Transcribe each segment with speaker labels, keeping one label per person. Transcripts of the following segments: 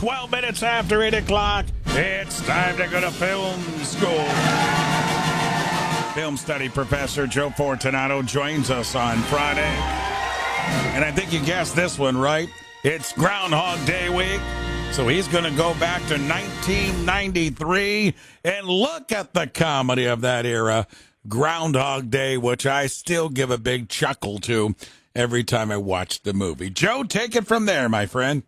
Speaker 1: 12 minutes after 8 o'clock. It's time to go to film school. Film study professor Joe Fortunato joins us on Friday. And I think you guessed this one, right? It's Groundhog Day week. So he's going to go back to 1993 and look at the comedy of that era, Groundhog Day, which I still give a big chuckle to every time I watch the movie. Joe, take it from there, my friend.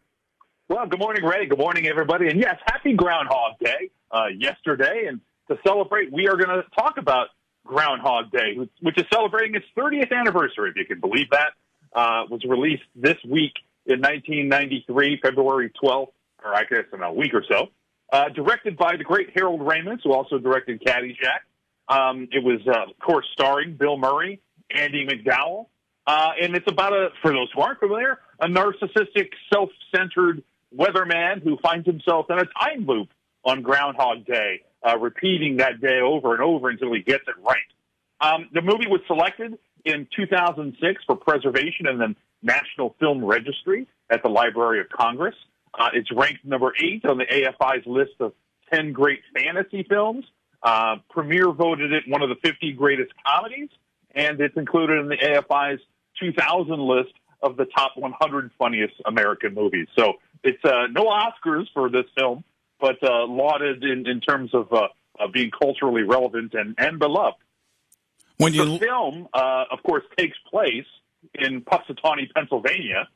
Speaker 2: Well, good morning, Ray. Good morning, everybody. And yes, happy Groundhog Day yesterday. And to celebrate, we are going to talk about Groundhog Day, which is celebrating its 30th anniversary, if you can believe that. Was released this week in 1993, February 12th, or I guess in a week or so. Directed by the great Harold Ramis, who also directed Caddyshack. It was, of course, starring Bill Murray, Andie MacDowell. And it's about, for those who aren't familiar, a narcissistic, self-centered weatherman who finds himself in a time loop on Groundhog Day, repeating that day over and over until he gets it right. The movie was selected in 2006 for preservation in the National Film Registry at the Library of Congress. It's ranked number 8 on the AFI's list of 10 great fantasy films. Premiere voted it one of the 50 greatest comedies, and it's included in the AFI's 2000 list of the top 100 funniest American movies. So it's no Oscars for this film, but lauded in terms of being culturally relevant and beloved. The film, of course, takes place in Punxsutawney, Pennsylvania,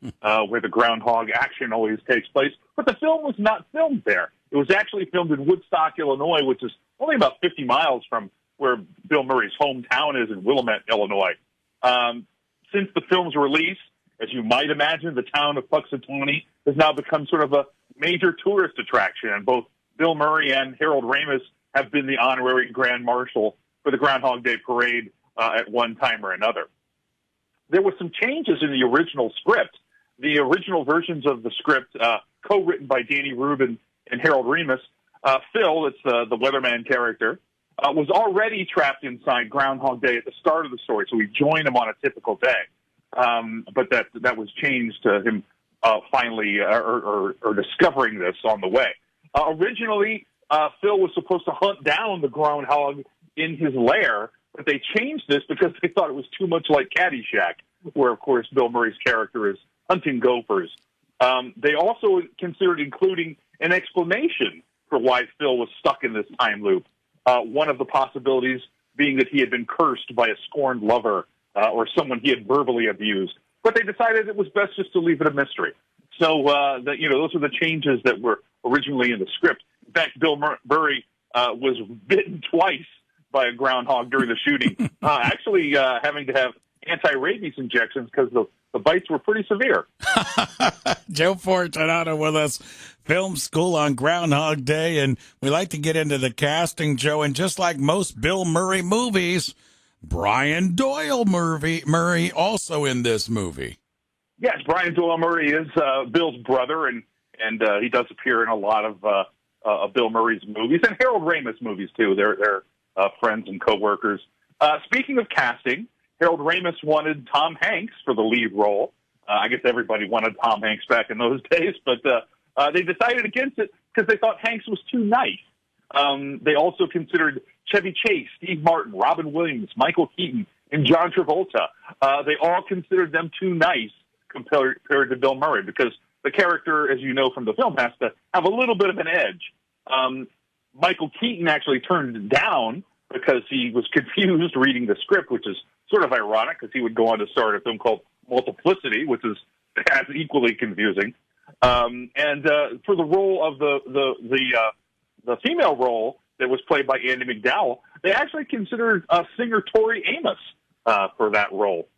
Speaker 2: where the groundhog action always takes place. But the film was not filmed there. It was actually filmed in Woodstock, Illinois, which is only about 50 miles from where Bill Murray's hometown is in Willamette, Illinois. Since the film's release, as you might imagine, the town of Punxsutawney has now become sort of a major tourist attraction, and both Bill Murray and Harold Ramis have been the honorary grand marshal for the Groundhog Day parade at one time or another. There were some changes in the original script. The original versions of the script, co-written by Danny Rubin and Harold Ramis, Phil, it's the weatherman character, was already trapped inside Groundhog Day at the start of the story, so we join him on a typical day. But that was changed to him finally or discovering this on the way. Originally, Phil was supposed to hunt down the groundhog in his lair, but they changed this because they thought it was too much like Caddyshack, where, of course, Bill Murray's character is hunting gophers. They also considered including an explanation for why Phil was stuck in this time loop. One of the possibilities being that he had been cursed by a scorned lover or someone he had verbally abused. But they decided it was best just to leave it a mystery. So, those are the changes that were originally in the script. In fact, Bill Murray was bitten twice by a groundhog during the shooting, actually having to have anti-rabies injections because the bites were pretty severe.
Speaker 1: Joe Fortunato with us, Film School on Groundhog Day, and we like to get into the casting, Joe, and just like most Bill Murray movies, Brian Doyle Murray also in this movie.
Speaker 2: Yes, Brian Doyle Murray is Bill's brother, and he does appear in a lot of Bill Murray's movies, and Harold Ramis movies, too. They're friends and co-workers. Speaking of casting, Harold Ramis wanted Tom Hanks for the lead role. I guess everybody wanted Tom Hanks back in those days, but they decided against it because they thought Hanks was too nice. They also considered Chevy Chase, Steve Martin, Robin Williams, Michael Keaton, and John Travolta. They all considered them too nice compared to Bill Murray because the character, as you know from the film, has to have a little bit of an edge. Michael Keaton actually turned it down because he was confused reading the script, which is sort of ironic because he would go on to start a film called Multiplicity, which is as equally confusing. And for the role of the female role that was played by Andie MacDowell, they actually considered singer Tori Amos for that role.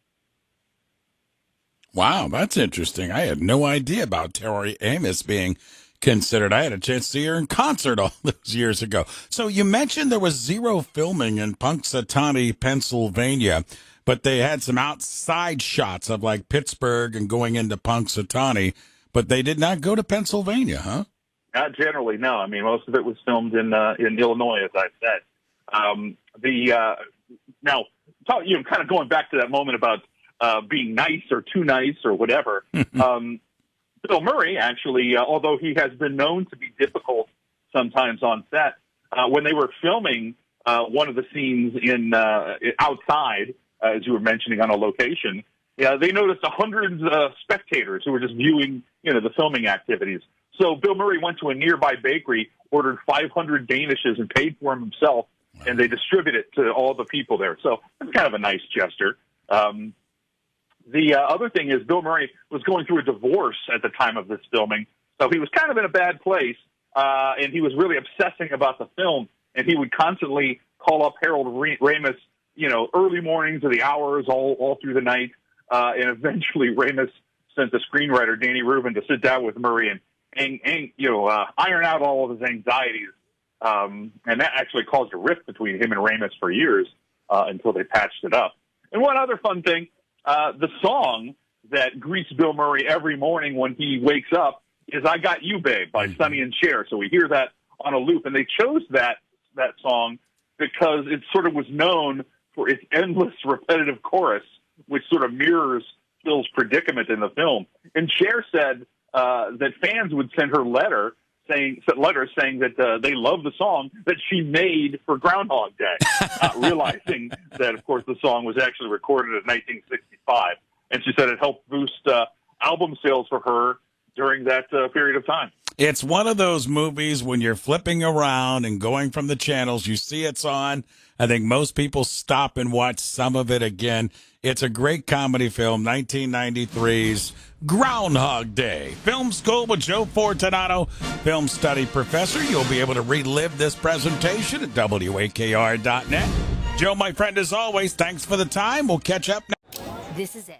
Speaker 1: Wow, that's interesting. I had no idea about Tori Amos being considered. I had a chance to see her in concert all those years ago. So you mentioned there was zero filming in Punxsutawney, Pennsylvania, but they had some outside shots of like Pittsburgh and going into Punxsutawney, but they did not go to Pennsylvania, huh?
Speaker 2: Not generally, no. I mean, most of it was filmed in Illinois, as I said. Now, kind of going back to that moment about being nice or too nice or whatever. Bill Murray, actually, although he has been known to be difficult sometimes on set, when they were filming one of the scenes in outside, as you were mentioning, on a location, they noticed hundreds of spectators who were just viewing, the filming activities. So Bill Murray went to a nearby bakery, ordered 500 Danishes, and paid for them himself, and they distributed it to all the people there. So it's kind of a nice gesture. The other thing is Bill Murray was going through a divorce at the time of this filming, so he was kind of in a bad place, and he was really obsessing about the film, and he would constantly call up Harold Ramis, early mornings or the hours all through the night, and eventually Ramis sent the screenwriter, Danny Rubin, to sit down with Murray and iron out all of his anxieties, and that actually caused a rift between him and Ramis for years until they patched it up. And one other fun thing, the song that greets Bill Murray every morning when he wakes up is "I Got You, Babe" by Sonny and Cher. So we hear that on a loop, and they chose that song because it sort of was known for its endless repetitive chorus, which sort of mirrors Phil's predicament in the film. And Cher said that fans would send her letters saying that they love the song that she made for Groundhog Day, realizing that, of course, the song was actually recorded in 1965. And she said it helped boost album sales for her during that period of time.
Speaker 1: It's one of those movies when you're flipping around and going from the channels, you see it's on. I think most people stop and watch some of it again. It's a great comedy film, 1993's Groundhog Day. Film School with Joe Fortunato, film study professor. You'll be able to relive this presentation at WAKR.net. Joe, my friend, as always, thanks for the time. We'll catch up next.
Speaker 3: This is it.